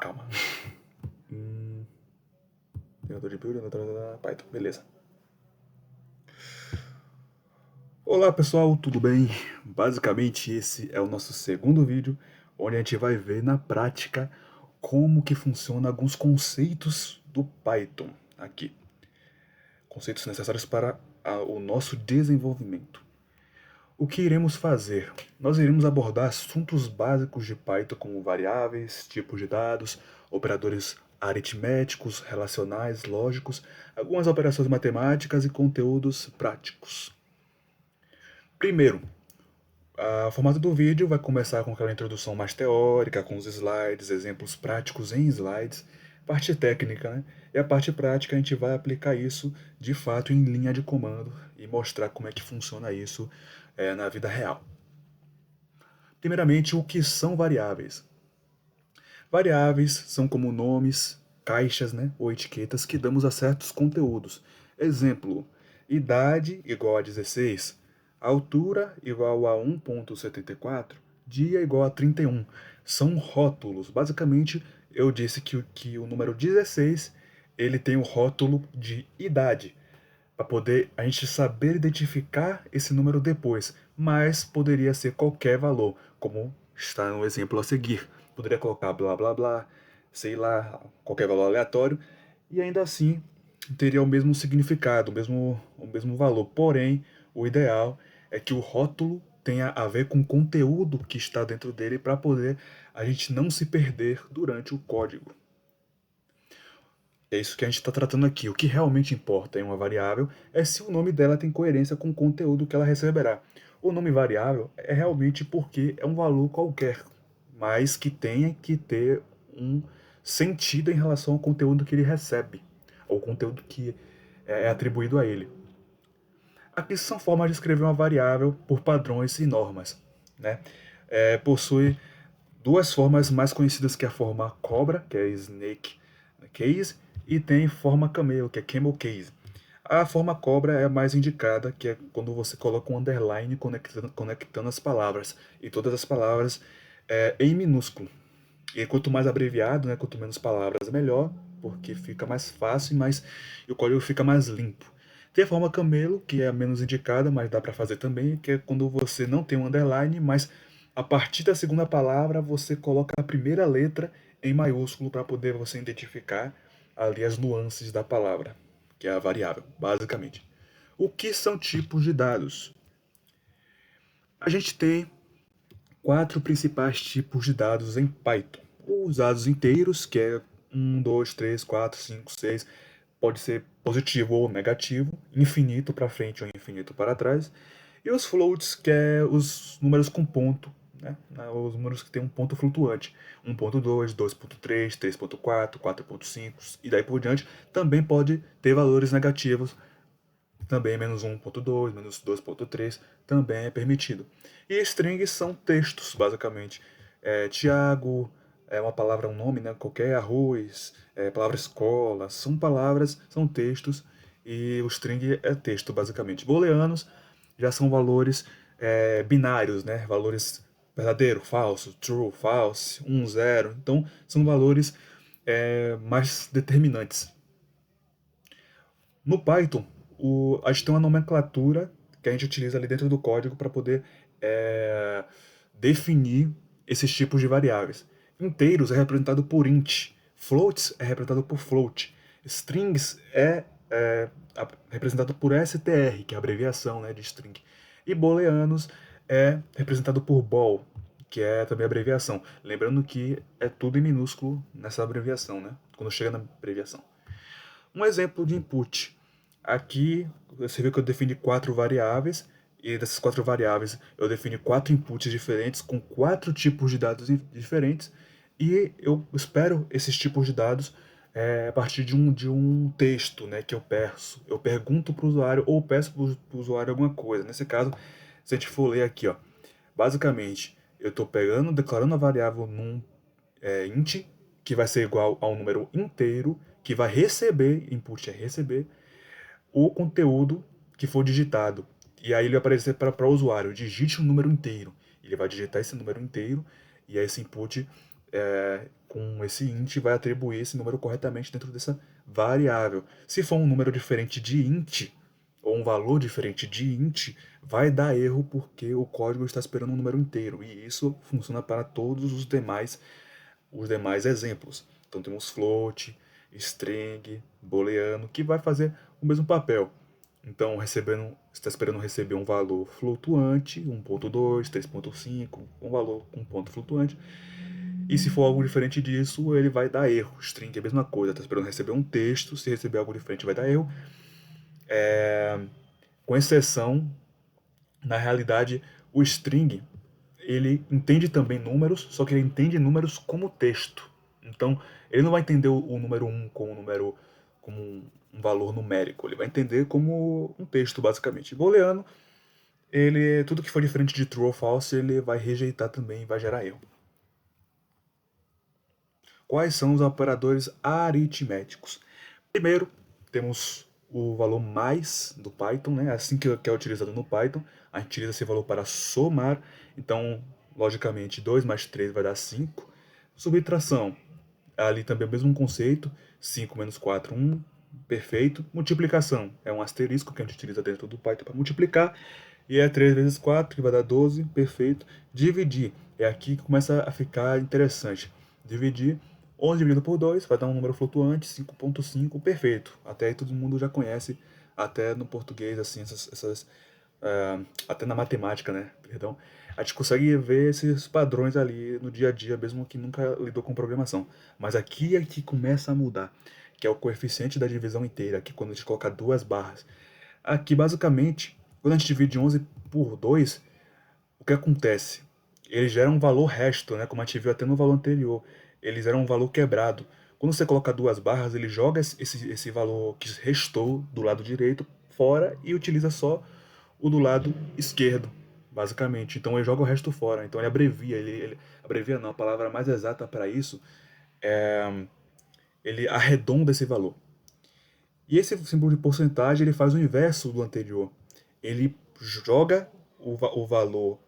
Calma. Gerador de build, Python, beleza. Olá pessoal, tudo bem? Basicamente esse é o nosso segundo vídeo, onde a gente vai ver na prática como que funciona alguns conceitos do Python aqui. Conceitos necessários para o nosso desenvolvimento. O que iremos fazer? Nós iremos abordar assuntos básicos de Python como variáveis, tipos de dados, operadores aritméticos, relacionais, lógicos, algumas operações matemáticas e conteúdos práticos. Primeiro, o formato do vídeo vai começar com aquela introdução mais teórica, com os slides, exemplos práticos em slides, parte técnica, né? E a parte prática a gente vai aplicar isso de fato em linha de comando e mostrar como é que funciona isso na vida real. Primeiramente, o que são variáveis? Variáveis são como nomes, caixas, né, ou etiquetas que damos a certos conteúdos. Exemplo, idade igual a 16, altura igual a 1,74, dia igual a 31. São rótulos. Basicamente, eu disse que o número 16 ele tem o rótulo de idade, para poder a gente saber identificar esse número depois, mas poderia ser qualquer valor, como está no exemplo a seguir. Poderia colocar blá blá blá, sei lá, qualquer valor aleatório, e ainda assim teria o mesmo significado, o mesmo valor. Porém, o ideal é que o rótulo tenha a ver com o conteúdo que está dentro dele para poder a gente não se perder durante o código. É isso que a gente está tratando aqui. O que realmente importa em uma variável é se o nome dela tem coerência com o conteúdo que ela receberá. O nome variável é realmente porque é um valor qualquer, mas que tenha que ter um sentido em relação ao conteúdo que ele recebe, ou conteúdo que é atribuído a ele. Aqui são formas de escrever uma variável por padrões e normas. Né? Possui duas formas mais conhecidas, que é a forma cobra, que é snake case, e tem forma camelo, que é camel case. A forma cobra é a mais indicada, que é quando você coloca um underline conectando as palavras, e todas as palavras em minúsculo. E quanto mais abreviado, né, quanto menos palavras, melhor, porque fica mais fácil e o código fica mais limpo. Tem a forma camelo, que é a menos indicada, mas dá para fazer também, que é quando você não tem um underline, mas a partir da segunda palavra você coloca a primeira letra em maiúsculo para poder você identificar ali as nuances da palavra, que é a variável, basicamente. O que são tipos de dados? A gente tem quatro principais tipos de dados em Python. Os dados inteiros, que é 1, 2, 3, 4, 5, 6, pode ser positivo ou negativo, infinito para frente ou infinito para trás. E os floats, que é os números com ponto, né? Os números que tem um ponto flutuante. 1.2, 2.3, 3.4, 4.5 e daí por diante. Também pode ter valores negativos, também menos 1.2, menos 2.3, também é permitido. E strings são textos, basicamente. Tiago é uma palavra, um nome, né? Qualquer arroz, palavra escola, são palavras, são textos, e o string é texto, basicamente. Booleanos já são valores binários, né? Valores verdadeiro, falso, true, false, 1, 0. Então, são valores mais determinantes. No Python, a gente tem uma nomenclatura que a gente utiliza ali dentro do código para poder definir esses tipos de variáveis. Inteiros é representado por int, floats é representado por float, strings representado por str, que é a abreviação, né, de string, e booleanos é representado por bool, que é também a abreviação. Lembrando que é tudo em minúsculo nessa abreviação, né, quando chega na abreviação. Um exemplo de input. Aqui você vê que eu defini quatro variáveis, e dessas quatro variáveis eu defini quatro inputs diferentes com quatro tipos de dados diferentes, e eu espero esses tipos de dados a partir de um texto, né, que eu peço. Eu pergunto para o usuário ou peço para o usuário alguma coisa. Nesse caso, se a gente for ler aqui, ó, basicamente eu estou declarando a variável num int, que vai ser igual ao número inteiro, que vai receber, input é receber, o conteúdo que for digitado. E aí ele vai aparecer para o usuário, digite um número inteiro. Ele vai digitar esse número inteiro, e esse input com esse int vai atribuir esse número corretamente dentro dessa variável. Se for um número diferente de int, ou um valor diferente de int, vai dar erro porque o código está esperando um número inteiro. E isso funciona para todos os demais exemplos. Então temos float, string, booleano, que vai fazer o mesmo papel. Então, está esperando receber um valor flutuante, 1.2, 3.5, um valor com ponto flutuante. E se for algo diferente disso, ele vai dar erro. String é a mesma coisa, está esperando receber um texto, se receber algo diferente vai dar erro. Com exceção, na realidade, o string, ele entende também números, só que ele entende números como texto. Então, ele não vai entender o número 1 como um valor numérico, ele vai entender como um texto, basicamente. Booleano, tudo que for diferente de true ou false, ele vai rejeitar também e vai gerar erro. Quais são os operadores aritméticos? Primeiro, temos o valor mais do Python, né? Assim que é utilizado no Python, a gente utiliza esse valor para somar. Então, logicamente, 2 mais 3 vai dar 5. Subtração, ali também é o mesmo conceito, 5 menos 4, 1, perfeito. Multiplicação, é um asterisco que a gente utiliza dentro do Python para multiplicar, e é 3 vezes 4, que vai dar 12, perfeito. Dividir, é aqui que começa a ficar interessante. Dividir, 11 dividido por 2 vai dar um número flutuante, 5.5, perfeito. Até aí todo mundo já conhece, até no português, assim, até na matemática, né? Perdão. A gente consegue ver esses padrões ali no dia a dia, mesmo que nunca lidou com programação. Mas aqui é que começa a mudar, que é o coeficiente da divisão inteira, que quando a gente coloca duas barras. Aqui, basicamente, quando a gente divide 11 por 2, o que acontece? Ele gera um valor resto, né? Como a gente viu até no valor anterior. Eles eram um valor quebrado. Quando você coloca duas barras, ele joga esse valor que restou do lado direito fora e utiliza só o do lado esquerdo, basicamente. Então ele joga o resto fora. Então ele abrevia. Ele abrevia não, a palavra mais exata para isso é ele arredonda esse valor. E esse símbolo de porcentagem ele faz o inverso do anterior. Ele joga o valor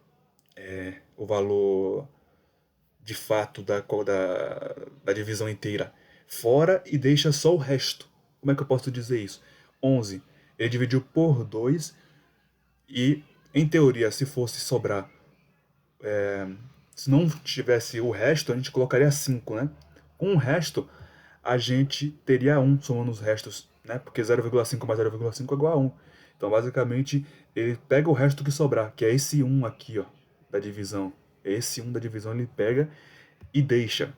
de fato da divisão inteira fora e deixa só o resto. Como é que eu posso dizer isso? 11, ele dividiu por 2 e, em teoria, se fosse sobrar, se não tivesse o resto, a gente colocaria 5, né? Com o resto, a gente teria 1 somando os restos, né? Porque 0,5 mais 0,5 é igual a 1. Então, basicamente, ele pega o resto que sobrar, que é esse 1 aqui, ó, da divisão. Esse 1 da divisão ele pega e deixa.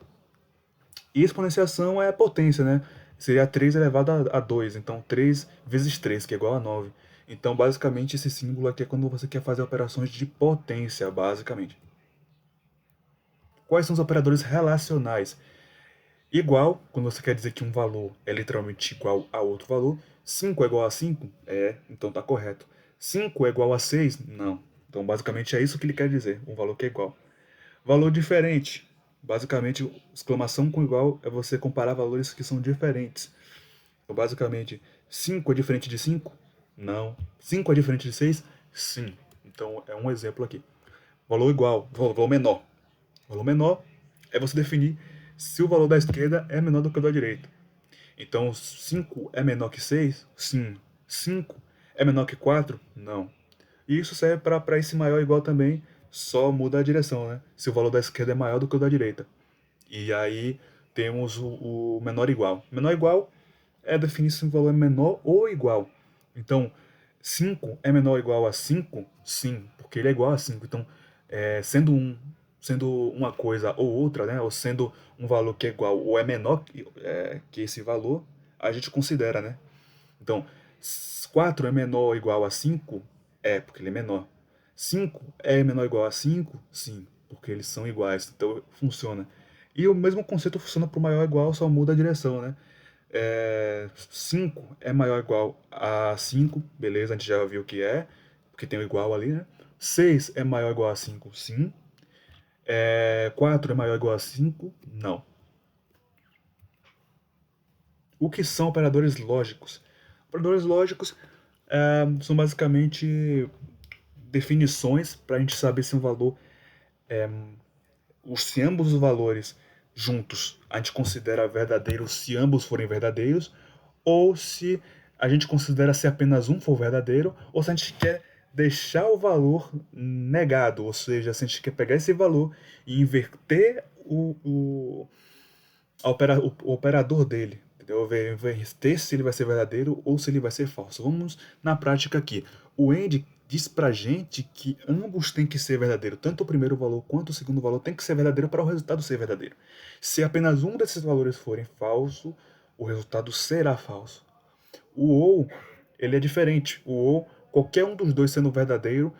E exponenciação é a potência, né? Seria 3 elevado a 2. Então, 3 vezes 3, que é igual a 9. Então, basicamente, esse símbolo aqui é quando você quer fazer operações de potência, basicamente. Quais são os operadores relacionais? Igual, quando você quer dizer que um valor é literalmente igual a outro valor. 5 é igual a 5? É, então tá correto. 5 é igual a 6? Não. Então, basicamente, é isso que ele quer dizer, um valor que é igual. Valor diferente. Basicamente, exclamação com igual é você comparar valores que são diferentes. Então, basicamente, 5 é diferente de 5? Não. 5 é diferente de 6? Sim. Então, é um exemplo aqui. Valor igual, valor menor. Valor menor é você definir se o valor da esquerda é menor do que o da direita. Então, 5 é menor que 6? Sim. 5 é menor que 4? Não. E isso serve para esse maior ou igual também, só muda a direção, né? Se o valor da esquerda é maior do que o da direita. E aí temos o menor igual. Menor igual é definir se o valor é menor ou igual. Então, 5 é menor ou igual a 5? Sim, porque ele é igual a 5. Então, sendo uma coisa ou outra, né? Ou sendo um valor que é igual ou é menor que esse valor, a gente considera, né? Então, 4 é menor ou igual a 5? É, porque ele é menor. 5 é menor ou igual a 5? Sim, porque eles são iguais. Então, funciona. E o mesmo conceito funciona para o maior ou igual, só muda a direção, né? 5 é maior ou igual a 5, beleza, a gente já viu que é, porque tem o igual ali, né? 6 é maior ou igual a 5, sim. 4 é maior ou igual a 5, não. O que são operadores lógicos? Operadores lógicos são basicamente definições para a gente saber se um valor, se ambos os valores juntos, a gente considera verdadeiro se ambos forem verdadeiros, ou se a gente considera se apenas um for verdadeiro, ou se a gente quer deixar o valor negado, ou seja, se a gente quer pegar esse valor e inverter o operador dele, entendeu? Inverter se ele vai ser verdadeiro ou se ele vai ser falso. Vamos na prática aqui. O AND diz pra gente que ambos têm que ser verdadeiro, tanto o primeiro valor quanto o segundo valor tem que ser verdadeiro para o resultado ser verdadeiro. Se apenas um desses valores forem falso, o resultado será falso. O ou, ele é diferente. O ou, qualquer um dos dois sendo verdadeiro,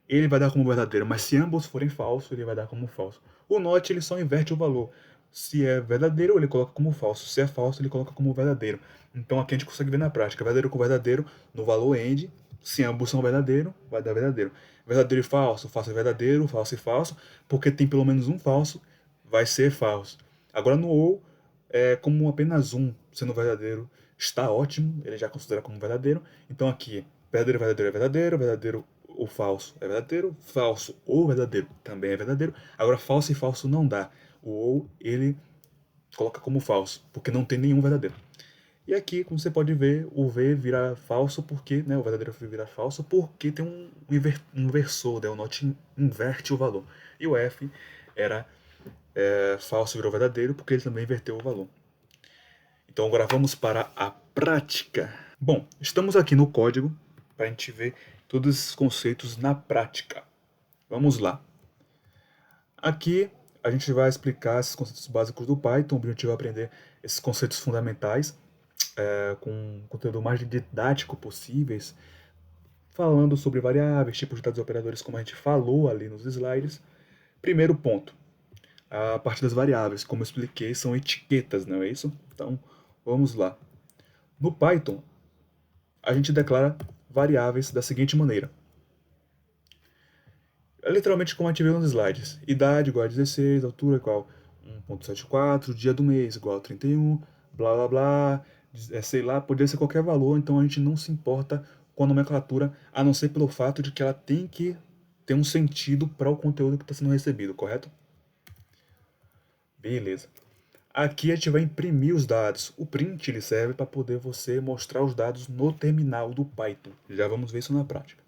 ele vai dar como verdadeiro, mas se ambos forem falsos, ele vai dar como falso. O not, ele só inverte o valor. Se é verdadeiro, ele coloca como falso. Se é falso, ele coloca como verdadeiro. Então aqui a gente consegue ver na prática. Verdadeiro com verdadeiro, no valor end, se ambos são verdadeiro, vai dar verdadeiro. Verdadeiro e falso, falso e verdadeiro, falso e falso, porque tem pelo menos um falso, vai ser falso. Agora no ou, como apenas um sendo verdadeiro, está ótimo, ele já considera como verdadeiro. Então aqui, verdadeiro, verdadeiro é verdadeiro, verdadeiro ou falso é verdadeiro, falso ou verdadeiro também é verdadeiro. Agora falso e falso não dá. O ou ele coloca como falso, porque não tem nenhum verdadeiro. E aqui, como você pode ver, o V vira falso porque, né, o verdadeiro vira falso porque tem um inversor, né, o not inverte o valor. E o F era falso virou verdadeiro porque ele também inverteu o valor. Então agora vamos para a prática. Bom, estamos aqui no código para a gente ver todos esses conceitos na prática. Vamos lá. Aqui a gente vai explicar esses conceitos básicos do Python. O objetivo é aprender esses conceitos fundamentais com um conteúdo mais didático possíveis, falando sobre variáveis, tipos de dados e operadores, como a gente falou ali nos slides. Primeiro ponto, a parte das variáveis, como eu expliquei, são etiquetas, não é isso? Então, vamos lá. No Python, a gente declara variáveis da seguinte maneira. É literalmente como a gente viu nos slides. Idade igual a 16, altura igual 1.74, dia do mês igual a 31, blá blá blá, sei lá, poderia ser qualquer valor, então a gente não se importa com a nomenclatura, a não ser pelo fato de que ela tem que ter um sentido para o conteúdo que está sendo recebido, correto? Beleza. Aqui a gente vai imprimir os dados. O print ele serve para poder você mostrar os dados no terminal do Python. Já vamos ver isso na prática.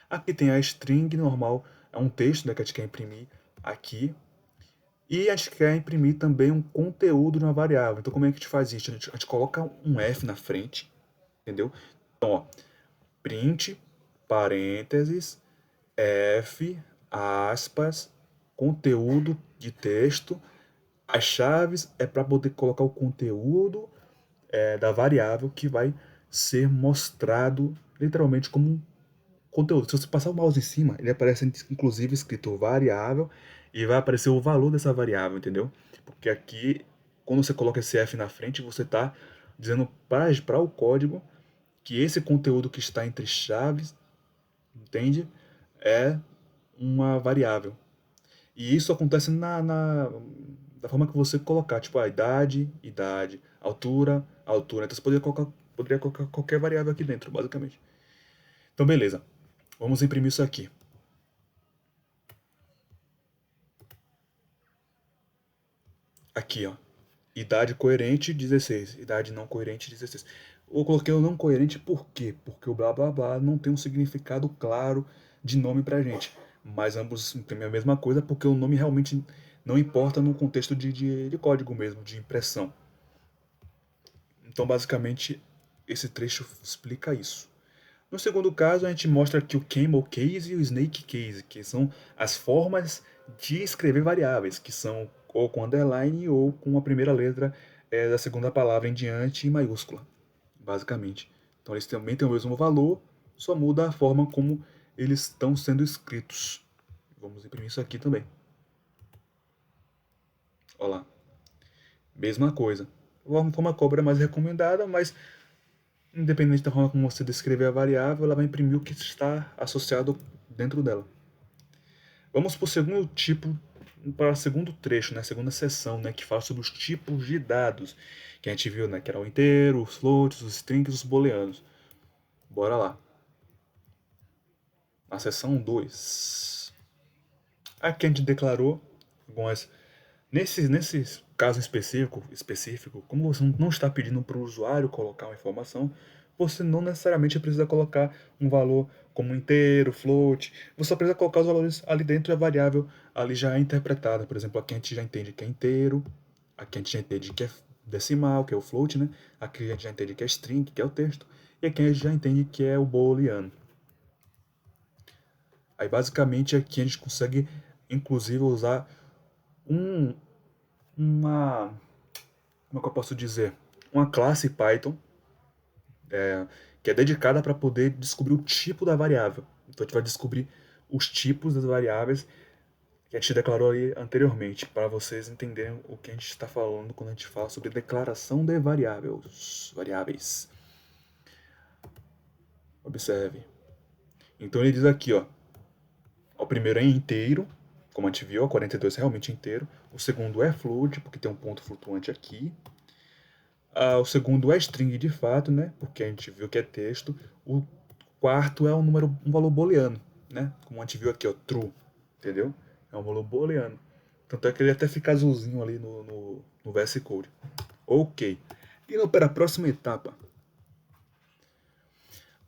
Aqui tem a string normal, é um texto, né, que a gente quer imprimir aqui. E a gente quer imprimir também um conteúdo de uma variável. Então como é que a gente faz isso? A gente coloca um F na frente, entendeu? Então, ó, print, parênteses, F, aspas, conteúdo de texto. As chaves é para poder colocar o conteúdo da variável que vai ser mostrado literalmente como um conteúdo. Se você passar o mouse em cima, ele aparece inclusive escrito variável e vai aparecer o valor dessa variável, entendeu? Porque aqui, quando você coloca esse F na frente, você está dizendo para o código que esse conteúdo que está entre chaves, entende? É uma variável. E isso acontece da forma que você colocar, tipo a idade, idade, altura, altura. Então você poderia colocar qualquer variável aqui dentro, basicamente. Então beleza, vamos imprimir isso aqui. Aqui, ó. Idade coerente 16, idade não coerente 16. Eu coloquei o não coerente por quê? Porque o blá blá blá não tem um significado claro de nome pra gente. Mas ambos imprimem a mesma coisa porque o nome realmente não importa no contexto de código mesmo, de impressão. Então, basicamente, esse trecho explica isso. No segundo caso, a gente mostra aqui o camel case e o snake case, que são as formas de escrever variáveis, que são ou com underline ou com a primeira letra da segunda palavra em diante em maiúscula, basicamente. Então eles também têm o mesmo valor, só muda a forma como eles estão sendo escritos. Vamos imprimir isso aqui também. Olha lá. Mesma coisa. A forma cobra é mais recomendada, mas independente da forma como você descrever a variável, ela vai imprimir o que está associado dentro dela. Vamos para o segundo tipo, para o segundo trecho, né, a segunda seção, né, que fala sobre os tipos de dados, que a gente viu, né, que era o inteiro, os floats, os strings e os booleanos. Bora lá. Na seção 2. Aqui a gente declarou algumas... Nesses caso específico, como você não está pedindo para o usuário colocar uma informação, você não necessariamente precisa colocar um valor como inteiro, float. Você só precisa colocar os valores ali dentro e a variável ali já é interpretada. Por exemplo, aqui a gente já entende que é inteiro, aqui a gente já entende que é decimal, que é o float, né? Aqui a gente já entende que é string, que é o texto, e aqui a gente já entende que é o booleano. Aí basicamente aqui a gente consegue, inclusive, usar um, uma, como é que eu posso dizer? Uma classe Python que é dedicada para poder descobrir o tipo da variável. Então a gente vai descobrir os tipos das variáveis que a gente declarou ali anteriormente, para vocês entenderem o que a gente está falando quando a gente fala sobre declaração de variáveis. Observe. Então ele diz aqui, ó, o primeiro é inteiro, como a gente viu, o 42 é realmente inteiro. O segundo é float, porque tem um ponto flutuante aqui. O segundo é string de fato, né? Porque a gente viu que é texto. O quarto é um valor booleano, né? Como a gente viu aqui, ó, true, entendeu? É um valor booleano. Tanto é que ele até fica azulzinho ali no VS Code. Ok. Indo para a próxima etapa.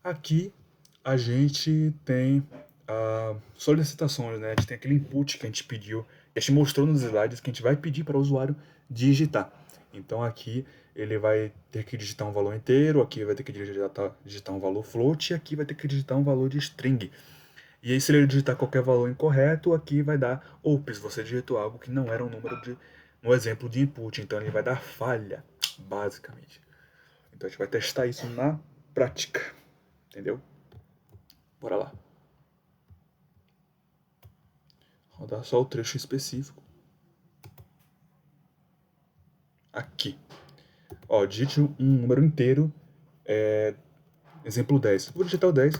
Aqui a gente tem solicitações, né? A gente tem aquele input que a gente pediu, a gente mostrou nos slides que a gente vai pedir para o usuário digitar. Então aqui ele vai ter que digitar um valor inteiro, aqui vai ter que digitar um valor float, e aqui vai ter que digitar um valor de string. E aí se ele digitar qualquer valor incorreto, aqui vai dar, ops, você digitou algo que não era um número no exemplo de input, então ele vai dar falha, basicamente. Então a gente vai testar isso na prática, entendeu? Bora lá. Rodar só o trecho específico. Aqui. Ó, digite um número inteiro. Exemplo 10. Vou digitar o 10.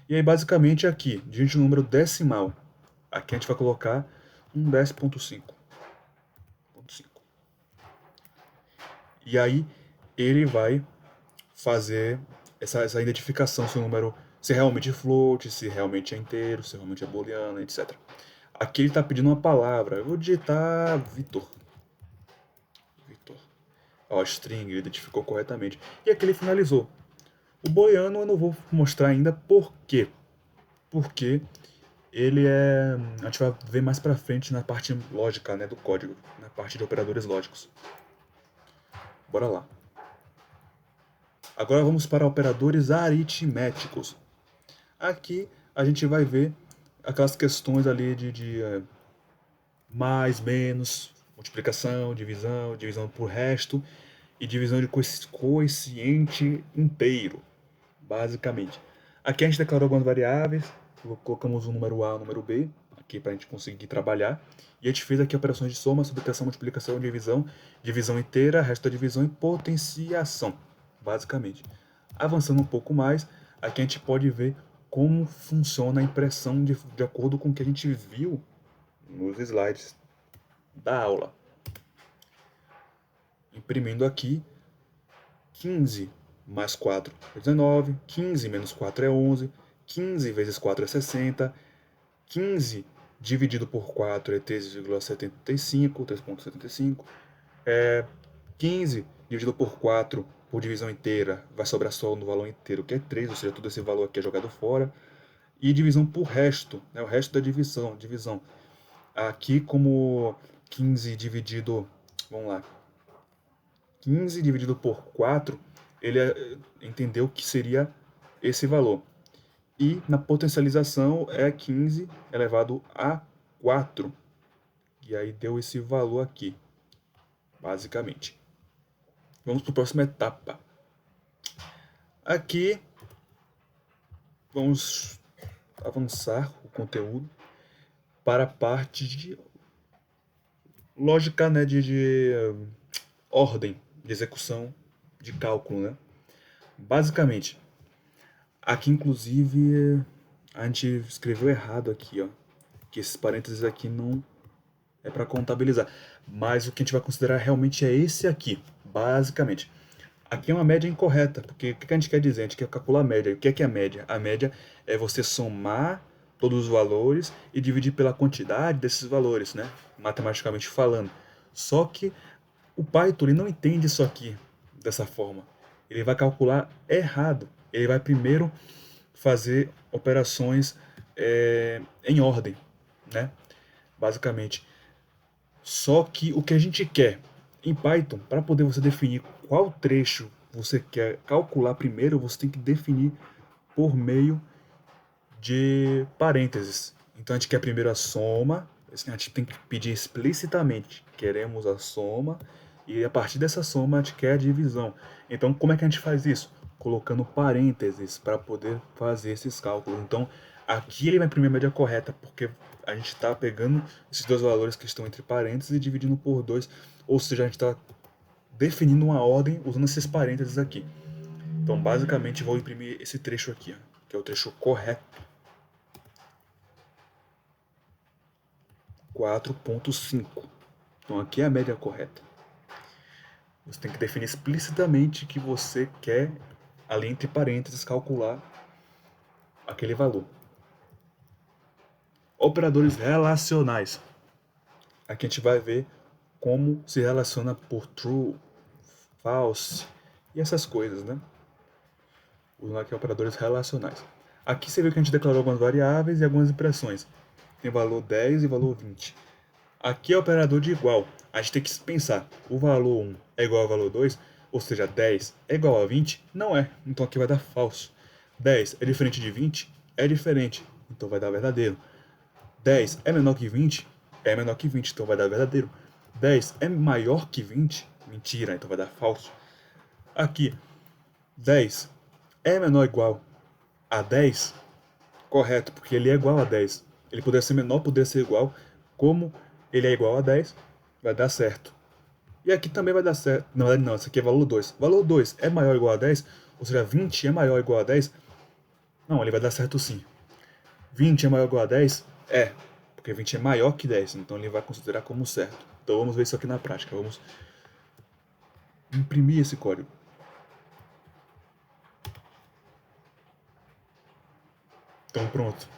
E aí, basicamente, aqui, digite um número decimal. Aqui a gente vai colocar um 10.5. E aí, ele vai fazer essa identificação se o número se realmente é float, se realmente é inteiro, se realmente é booleano, etc. Aqui ele está pedindo uma palavra. Eu vou digitar Vitor. Ó, string, ele identificou corretamente. E aqui ele finalizou. O booleano eu não vou mostrar ainda por quê. Porque ele é... A gente vai ver mais pra frente na parte lógica, né, do código. Na parte de operadores lógicos. Bora lá. Agora vamos para operadores aritméticos. Aqui a gente vai ver aquelas questões ali de mais, menos, multiplicação, divisão por resto e divisão de coeficiente inteiro, basicamente. Aqui a gente declarou algumas variáveis, colocamos o número A e o número B, aqui para a gente conseguir trabalhar. E a gente fez aqui operações de soma, subtração, multiplicação, divisão inteira, resto da divisão e potenciação, basicamente. Avançando um pouco mais, aqui a gente pode ver como funciona a impressão de acordo com o que a gente viu nos slides da aula. Imprimindo aqui, 15 mais 4 é 19, 15 menos 4 é 11, 15 vezes 4 é 60, 15 dividido por 4 é 3,75, 15 dividido por 4 por divisão inteira, vai sobrar só no valor inteiro, que é 3, ou seja, todo esse valor aqui é jogado fora. E divisão por resto, né, o resto da divisão. Aqui como 15 dividido, vamos lá, 15 dividido por 4, ele entendeu que seria esse valor. E na potencialização é 15 elevado a 4. E aí deu esse valor aqui, basicamente. Vamos para a próxima etapa. Aqui, vamos avançar o conteúdo para a parte de lógica, né, de ordem de execução de cálculo, né? Basicamente, aqui inclusive a gente escreveu errado aqui, ó, que esses parênteses aqui não é para contabilizar, mas o que a gente vai considerar realmente é esse aqui, basicamente. Aqui é uma média incorreta, porque o que a gente quer dizer? A gente quer calcular a média. O que é a média? A média é você somar todos os valores e dividir pela quantidade desses valores, né? Matematicamente falando. Só que o Python ele não entende isso aqui dessa forma. Ele vai calcular errado. Ele vai primeiro fazer operações em ordem, né? Basicamente. Só que o que a gente quer em Python, para poder você definir qual trecho você quer calcular primeiro, você tem que definir por meio de parênteses. Então a gente quer primeiro a soma, assim, a gente tem que pedir explicitamente, queremos a soma, e a partir dessa soma a gente quer a divisão. Então como é que a gente faz isso? Colocando parênteses para poder fazer esses cálculos. Então aqui ele vai imprimir a média correta, porque a gente está pegando esses dois valores que estão entre parênteses e dividindo por 2, ou seja, a gente está definindo uma ordem usando esses parênteses aqui. Então basicamente vou imprimir esse trecho aqui, ó, que é o trecho correto. 4.5. Então aqui é a média correta. Você tem que definir explicitamente que você quer, ali entre parênteses, calcular aquele valor. Operadores relacionais. Aqui a gente vai ver como se relaciona por true, false e essas coisas, né? Usando aqui operadores relacionais. Aqui você vê que a gente declarou algumas variáveis e algumas expressões. Tem valor 10 e valor 20. Aqui é o operador de igual. A gente tem que pensar, o valor 1 é igual ao valor 2, ou seja, 10 é igual a 20? Não é, então aqui vai dar falso. 10 é diferente de 20? É diferente, então vai dar verdadeiro. 10 é menor que 20? É menor que 20, então vai dar verdadeiro. 10 é maior que 20? Mentira, então vai dar falso. Aqui, 10 é menor ou igual a 10? Correto, porque ele é igual a 10. Ele poderia ser menor, poderia ser igual. Como ele é igual a 10, vai dar certo. E aqui também vai dar certo. Na verdade não, esse aqui é valor 2. Valor 2 é maior ou igual a 10, ou seja, 20 é maior ou igual a 10. Não, ele vai dar certo sim. 20 é maior ou igual a 10? É, porque 20 é maior que 10, então ele vai considerar como certo. Então vamos ver isso aqui na prática. Vamos imprimir esse código. Então pronto.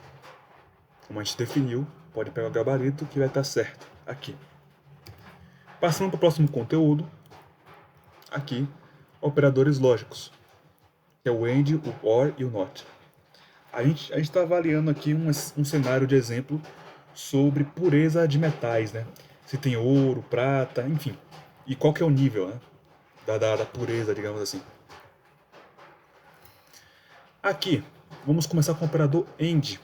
Como a gente definiu, pode pegar o gabarito que vai estar certo aqui. Passando para o próximo conteúdo, aqui, operadores lógicos, que é o AND, o OR e o NOT. A gente está avaliando aqui um cenário de exemplo sobre pureza de metais, né? Se tem ouro, prata, enfim. E qual que é o nível, né? Da pureza, digamos assim. Aqui, vamos começar com o operador AND.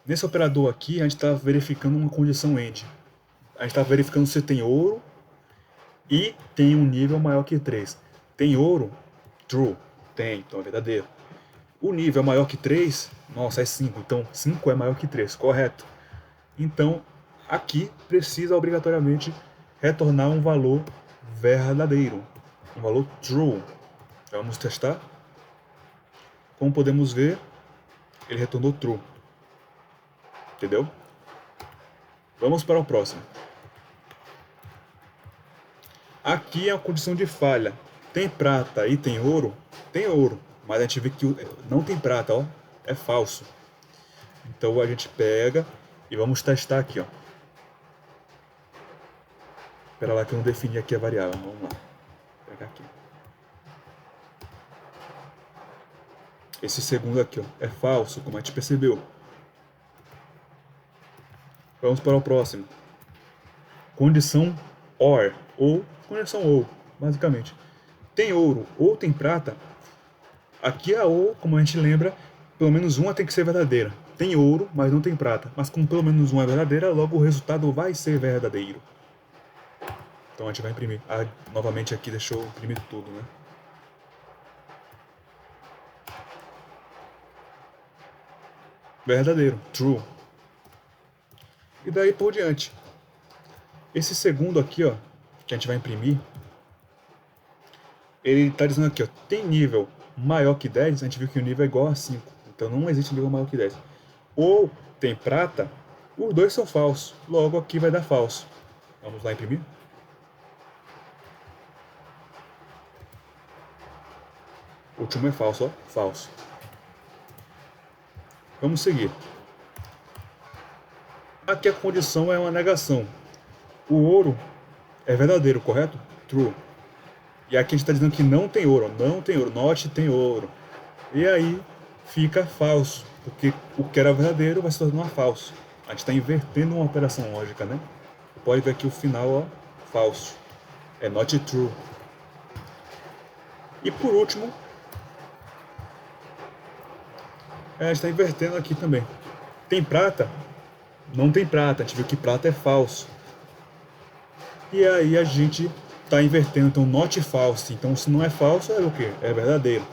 Nesse operador aqui, a gente está verificando uma condição AND. A gente está verificando se tem ouro e tem um nível maior que 3. Tem ouro? True. Tem, então é verdadeiro. O nível é maior que 3? Nossa, é 5. Então 5 é maior que 3, correto. Então aqui precisa obrigatoriamente retornar um valor verdadeiro, um valor true. Vamos testar. Como podemos ver, ele retornou true. Entendeu? Vamos para o próximo. Aqui é a condição de falha. Tem prata e tem ouro? Tem ouro, mas a gente vê que não tem prata, ó. É falso. Então a gente pega e vamos testar aqui, ó. Espera lá que eu não defini aqui a variável. Vamos lá. Vou pegar aqui. Esse segundo aqui, ó, é falso, como a gente percebeu. Vamos para o próximo. Condição OR, ou condição OR, basicamente. Tem ouro ou tem prata? Aqui a OR, como a gente lembra, pelo menos uma tem que ser verdadeira. Tem ouro, mas não tem prata. Mas como pelo menos uma é verdadeira, logo o resultado vai ser verdadeiro. Então a gente vai imprimir. Ah, novamente aqui deixou imprimir tudo, né? Verdadeiro, true. E daí por diante. Esse segundo aqui, ó, que a gente vai imprimir, ele está dizendo aqui, ó, tem nível maior que 10, a gente viu que o nível é igual a 5. Então não existe nível maior que 10. Ou tem prata, os dois são falsos. Logo aqui vai dar falso. Vamos lá imprimir. O último é falso, ó, falso. Vamos seguir. Aqui a condição é uma negação. O ouro é verdadeiro, correto? True. E aqui a gente está dizendo que não tem ouro, not tem ouro. E aí fica falso, porque o que era verdadeiro vai se tornar falso. A gente está invertendo uma operação lógica, né? Pode ver aqui o final, ó, falso. É not true. E por último, a gente está invertendo aqui também. Tem prata? Não tem prata. A gente viu que prata é falso. E aí a gente está invertendo, então not false. Então se não é falso, é o quê? É verdadeiro.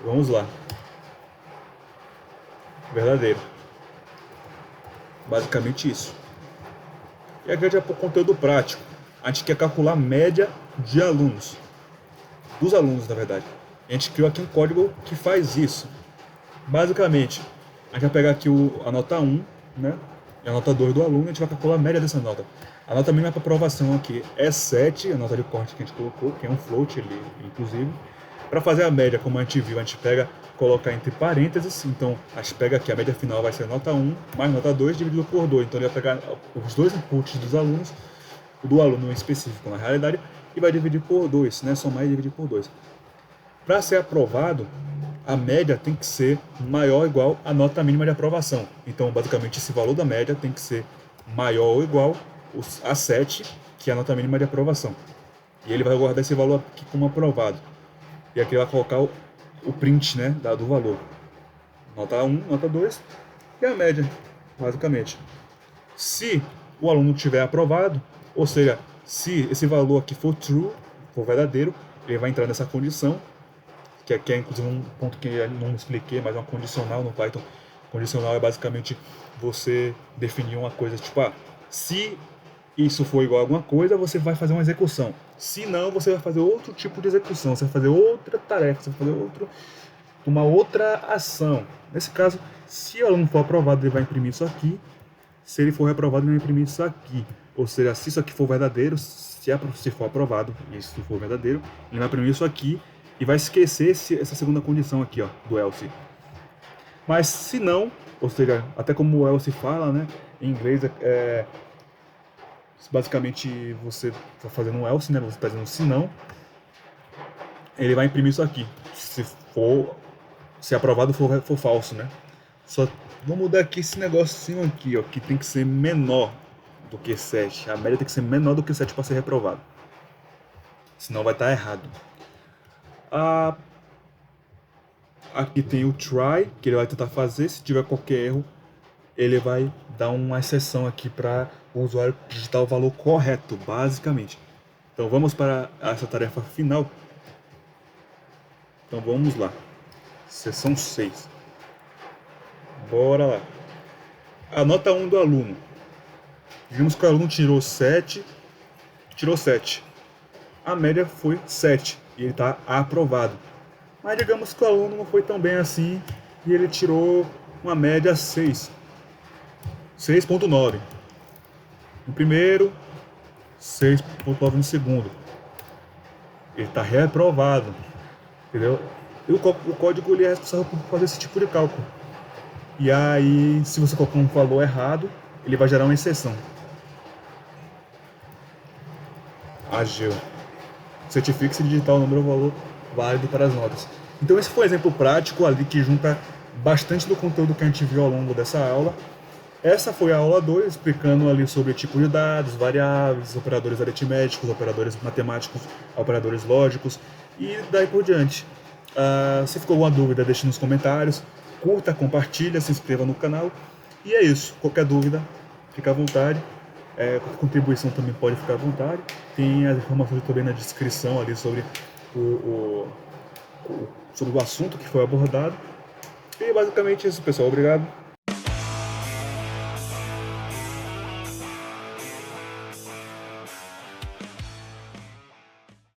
Vamos lá. Verdadeiro. Basicamente isso. E aqui é para o conteúdo prático. A gente quer calcular a média de alunos. Dos alunos, na verdade. A gente criou aqui um código que faz isso. Basicamente, a gente vai pegar aqui a nota 1, né? E a nota 2 do aluno, a gente vai calcular a média dessa nota. A nota mínima para aprovação aqui é 7, a nota de corte que a gente colocou, que é um float ali, inclusive. Para fazer a média, como a gente viu, a gente pega, coloca entre parênteses. Então, a gente pega aqui, a média final vai ser nota 1 mais nota 2 dividido por 2. Então, ele vai pegar os dois inputs dos alunos, do aluno em específico, na realidade, e vai dividir por 2, né? Somar e dividir por 2. Para ser aprovado, a média tem que ser maior ou igual à nota mínima de aprovação. Então, basicamente, esse valor da média tem que ser maior ou igual a 7, que é a nota mínima de aprovação. E ele vai guardar esse valor aqui como aprovado. E aqui ele vai colocar o print, né, do valor. Nota 1, nota 2 e a média, basicamente. Se o aluno tiver aprovado, ou seja, se esse valor aqui for true, for verdadeiro, ele vai entrar nessa condição, que aqui é inclusive um ponto que eu não expliquei, mas é uma condicional no Python. Condicional é basicamente você definir uma coisa, tipo, se isso for igual a alguma coisa, você vai fazer uma execução. Se não, você vai fazer outro tipo de execução, você vai fazer outra tarefa, você vai fazer uma outra ação. Nesse caso, se o aluno for aprovado, ele vai imprimir isso aqui. Se ele for reprovado, ele vai imprimir isso aqui. Ou seja, se isso aqui for verdadeiro, se for aprovado, e isso for verdadeiro, ele vai imprimir isso aqui e vai esquecer essa segunda condição aqui, ó, do else. Mas se não, ou seja, até como o else fala, né, em inglês, basicamente você está fazendo um else, né, você está dizendo se não, ele vai imprimir isso aqui, se aprovado for falso, né. Só vou mudar aqui esse negocinho aqui, ó, que tem que ser menor do que 7. A média tem que ser menor do que 7 para ser reprovado. Senão vai estar errado. Aqui tem o try, que ele vai tentar fazer. Se tiver qualquer erro, ele vai dar uma exceção aqui para o usuário digitar o valor correto, basicamente. Então vamos para essa tarefa final. Então vamos lá. Seção 6. Bora lá. A nota 1 do aluno. Vimos que o aluno tirou 7. A média foi 7 e ele está aprovado. Mas digamos que o aluno não foi tão bem assim e ele tirou uma média 6. 6.9 no primeiro, 6.9 no segundo. Ele está reprovado, entendeu? E o código ele é responsável por fazer esse tipo de cálculo. E aí, se você colocar um valor errado, ele vai gerar uma exceção. Ageu. Certifique-se de digitar o número ou valor válido para as notas. Então esse foi um exemplo prático ali que junta bastante do conteúdo que a gente viu ao longo dessa aula. Essa foi a aula 2, explicando ali sobre tipo de dados, variáveis, operadores aritméticos, operadores matemáticos, operadores lógicos e daí por diante. Se ficou alguma dúvida, deixe nos comentários, curta, compartilha, se inscreva no canal. E é isso, qualquer dúvida, fica à vontade. Qualquer contribuição também pode ficar à vontade. Tem as informações também na descrição ali sobre sobre o assunto que foi abordado. E basicamente isso, pessoal. Obrigado.